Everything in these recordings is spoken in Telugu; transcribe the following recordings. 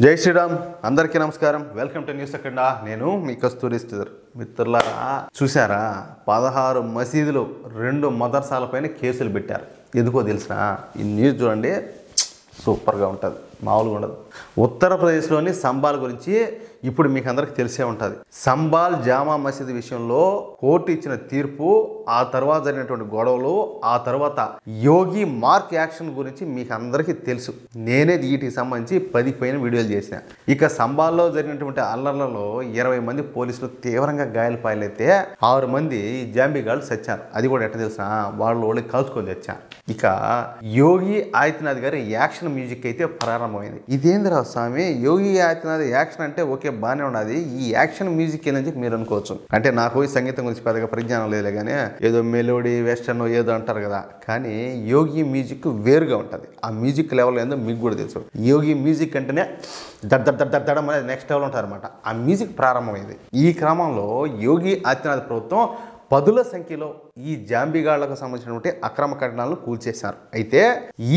జై శ్రీరామ్ అందరికీ నమస్కారం. వెల్కమ్ టు న్యూస్ అఖండ. నేను మీ కస్తూరి శ్రీధర్. మిత్రులారా, చూసారా 16 మసీదులు 2 మదర్సాలపైన కేసులు పెట్టారు. ఎందుకో తెలిసిన ఈ న్యూస్ చూడండి, సూపర్గా ఉంటుంది, మామూలుగా ఉండదు. ఉత్తరప్రదేశ్లోని సంబాల్ గురించి ఇప్పుడు మీకు అందరికి తెలిసే ఉంటుంది. సంబాల్ జామా మసీదు విషయంలో కోర్టు ఇచ్చిన తీర్పు, ఆ తర్వాత జరిగినటువంటి గొడవలు, ఆ తర్వాత యోగి మార్క్ యాక్షన్ గురించి మీకు అందరికీ తెలుసు. నేనే వీటికి సంబంధించి 10 పైన వీడియోలు చేసిన. ఇక సంబాల్లో జరిగినటువంటి అల్లర్లలో 20 మంది పోలీసులు తీవ్రంగా గాయాలపాలైతే 6 మంది జాంబీగాళ్ళు చచ్చారు. అది కూడా ఎట్లా తెలిసిన, వాళ్ళు కలుసుకొని తెచ్చారు. ఇక యోగి ఆదిత్యనాథ్ గారి యాక్షన్ మ్యూజిక్ అయితే ప్రారంభమైంది. ఇదేంద్రా స్వామి, యోగి ఆదిత్యనాథ్ యాక్షన్ అంటే ఓకే బాగానే ఉన్నది, ఈ యాక్షన్ మ్యూజిక్ ఏందని చెప్పి మీరు అనుకోవచ్చు. అంటే నాకు ఈ సంగీతం గురించి పెద్దగా పరిజ్ఞానం లేదులే, కానీ ఏదో మెలోడీ వెస్టర్న్ ఏదో అంటారు కదా, కానీ యోగి మ్యూజిక్ వేరుగా ఉంటుంది. ఆ మ్యూజిక్ లెవెల్ ఏందో మీకు కూడా తెలుసు. యోగి మ్యూజిక్ అంటేనే దడ అనేది నెక్స్ట్ లెవెల్ ఉంటుంది అనమాట. ఆ మ్యూజిక్ ప్రారంభమైంది. ఈ క్రమంలో యోగి ఆదిత్యనాథ్ ప్రభుత్వం 10ల సంఖ్యలో ఈ జాంబీగాళ్లకు సంబంధించినటువంటి అక్రమ కట్టడాలను కూల్చేశారు. అయితే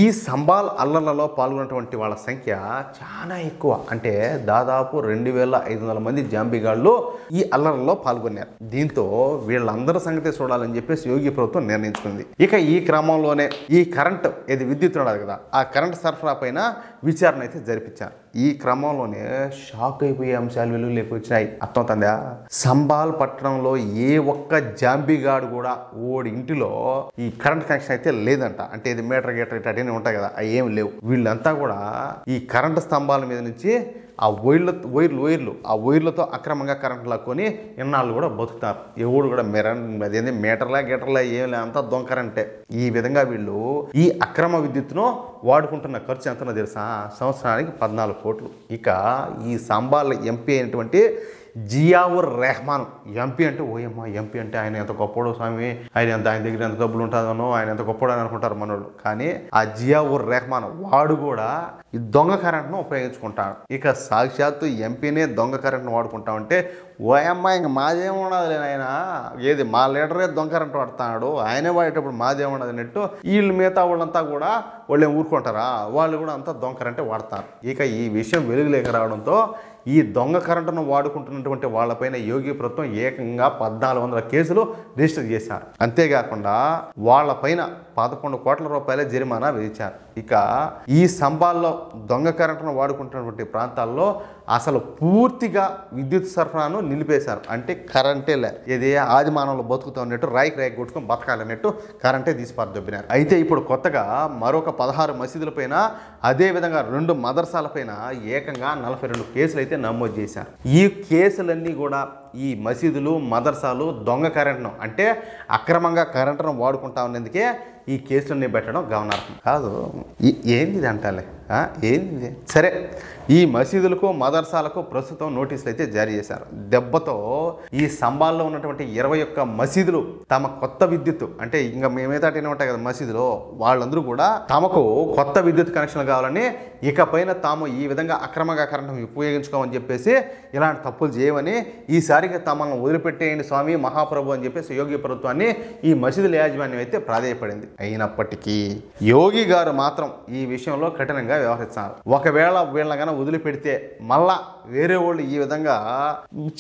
ఈ సంబాల్ అల్లర్లలో పాల్గొన్నటువంటి వాళ్ళ సంఖ్య చాలా ఎక్కువ. అంటే దాదాపు 2500 మంది జాంబీగాళ్ళు ఈ అల్లర్లలో పాల్గొన్నారు. దీంతో వీళ్ళందరి సంగతి చూడాలని చెప్పేసి యోగి ప్రభుత్వం నిర్ణయించుకుంది. ఇక ఈ క్రమంలోనే ఈ కరెంట్ విద్యుత్ ఉన్నది కదా, ఆ కరెంట్ సరఫరా పైన విచారణ అయితే జరిపించారు. ఈ క్రమంలోనే షాక్ అయిపోయే అంశాలు వెలుగులోకి వచ్చినాయి. అర్థమవుతుందా? సంబాల్ పట్టణంలో ఏ ఒక్క జాంబీగాడు కూడా ఓడి ఇంటిలో ఈ కరెంట్ కనెక్షన్ అయితే లేదంట. అంటే ఇది మీటర్ గీటర్ ఇటన్నీ ఉంటాయి కదా, అవి ఏమి లేవు. వీళ్ళంతా కూడా ఈ కరెంటు స్తంభాల మీద నుంచి ఆ వైర్లతో అక్రమంగా కరెంట్ లాక్కొని ఇన్నాళ్ళు కూడా బతుకుతారు. ఎవడు కూడా అదేంటి మీటర్లా గీటర్లా ఏం లే, అంతా దొంగ కరెంటే. ఈ విధంగా వీళ్ళు ఈ అక్రమ విద్యుత్తును వాడుకుంటున్న ఖర్చు ఎంతనో తెలుసా? సంవత్సరానికి 14 కోట్లు. ఇక ఈ సంబాల్ ఎంపీ అయినటువంటి జియావుర్ రెహమాన్, ఎంపీ అంటే ఓయమ్మ, ఎంపీ అంటే ఆయన ఎంత గొప్పడో స్వామి, ఆయన దగ్గర ఎంత డబ్బులు ఉంటుందనో, ఆయన ఎంత గొప్పడో అని అనుకుంటారు మనోళ్ళు. కానీ ఆ జియావుర్ రెహమాన్ వాడు కూడా ఈ దొంగ కరెంట్ను ఉపయోగించుకుంటాడు. ఇక సాక్షాత్తు ఎంపీనే దొంగ కరెంట్ను వాడుకుంటా ఉంటే ఓయమ్మ ఇంక మాదేం ఉండదు ఆయన, ఏది మా లీడరే దొంగ కరెంట్ వాడుతున్నాడు, ఆయనే వాడేటప్పుడు మాదేం ఉండదు అన్నట్టు వీళ్ళు మిగతా వాళ్ళంతా కూడా వాళ్ళు ఊరుకుంటారా, వాళ్ళు కూడా అంతా దొంగ కరెంటే వాడతారు. ఇక ఈ విషయం వెలుగులేక రావడంతో ఈ దొంగ కరెంటును వాడుకుంటున్నటువంటి వాళ్ళపైన యోగి ప్రభుత్వం ఏకంగా 1400 కేసులు రిజిస్టర్ చేశారు. అంతేకాకుండా వాళ్ళపైన 11 కోట్ల రూపాయల జరిమానా విధించారు. ఇక ఈ సంబాల్లో దొంగ కరెంటును వాడుకుంటున్నటువంటి ప్రాంతాల్లో అసలు పూర్తిగా విద్యుత్ సరఫరాను నిలిపేశారు. అంటే కరెంటే లే, ఏదే ఆది మానవులు బతుకుతా ఉన్నట్టు రాయికి కొట్టుకొని బతకాలన్నట్టు కరెంటే దొబ్బినారు. అయితే ఇప్పుడు కొత్తగా మరొక 16 మసీదులపైన, అదేవిధంగా 2 మదర్సాలపైన ఏకంగా 42 కేసులు అయితే నమోదు చేశారు. ఈ కేసులన్నీ కూడా ఈ మసీదులు మదర్సాలు దొంగ కరెంట్ను, అంటే అక్రమంగా కరెంటును వాడుకుంటా ఉన్నందుకే ఈ కేసులన్నీ పెట్టడం గమనార్హం కాదు. ఏంది ఇది అంటాలే, ఏంది సరే. ఈ మసీదులకు మదర్సాలకు ప్రస్తుతం నోటీసులు అయితే జారీ చేశారు. దెబ్బతో ఈ సంబాల్లో ఉన్నటువంటి 21 మసీదులు తమ కొత్త విద్యుత్, అంటే ఇంకా మేమేతాటనే ఉంటాయి కదా మసీదులో, వాళ్ళందరూ కూడా తమకు కొత్త విద్యుత్ కనెక్షన్లు కావాలని, ఇకపైన తాము ఈ విధంగా అక్రమంగా కరెంటు ఉపయోగించుకోమని చెప్పేసి, ఇలాంటి తప్పులు చేయమని, ఈసారిగా తమను వదిలిపెట్టేయండి స్వామి మహాప్రభు అని చెప్పేసి యోగి ప్రభుత్వాన్ని ఈ మసీదుల యాజమాన్యం అయితే ప్రాధేయపడింది. అయినప్పటికీ యోగి గారు మాత్రం ఈ విషయంలో కఠినంగా వ్యవహరిస్తున్నారు. ఒకవేళ వీళ్ళని వదిలిపెడితే మళ్ళా వేరే వాళ్ళు ఈ విధంగా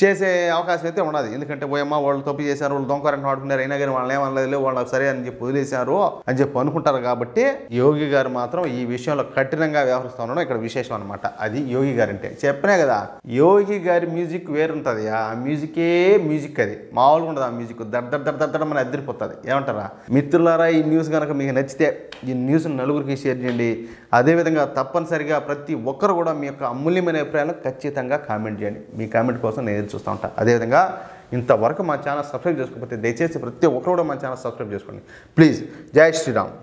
చేసే అవకాశం అయితే ఉండదు. ఎందుకంటే పోయమ్మ వాళ్ళు తప్పు చేశారు, వాళ్ళు దొంగ కరెంట్ వాడుకున్నారు, అయినా కానీ వాళ్ళని ఏమనలేదు, వాళ్ళు సరే అని చెప్పి వదిలేశారు అని చెప్పి అనుకుంటారు. కాబట్టి యోగి గారు మాత్రం ఈ విషయంలో కఠినంగా వ్యవహరిస్తూ ఉండడం ఇక్కడ విశేషం అనమాట. అది యోగి గారు అంటే చెప్పినా కదా, యోగి గారి మ్యూజిక్ వేరుంటుంది. ఆ మ్యూజికే మ్యూజిక్, అది మామూలుగా ఉండదు. ఆ మ్యూజిక్ దద్దమని అద్దరిపోతుంది. ఏమంటారా మిత్రులారా? ఈ న్యూస్ కనుక మీకు నచ్చితే ఈ న్యూస్ నలుగురికి షేర్ చేయండి. అదేవిధంగా తప్పనిసరిగా ప్రతి ఒక్కరు కూడా మీ యొక్క అమూల్యమైన అభిప్రాయాలను ఖచ్చితంగా కామెంట్ చేయండి. మీ కామెంట్ కోసం నేను ఎదురు చూస్తూ ఉంటాను. అదేవిధంగా ఇంతవరకు మా ఛానల్ సబ్స్క్రైబ్ చేసుకోకపోతే దయచేసి ప్రతి ఒక్కరు కూడా మా ఛానల్ సబ్స్క్రైబ్ చేసుకోండి ప్లీజ్. జై శ్రీరామ్.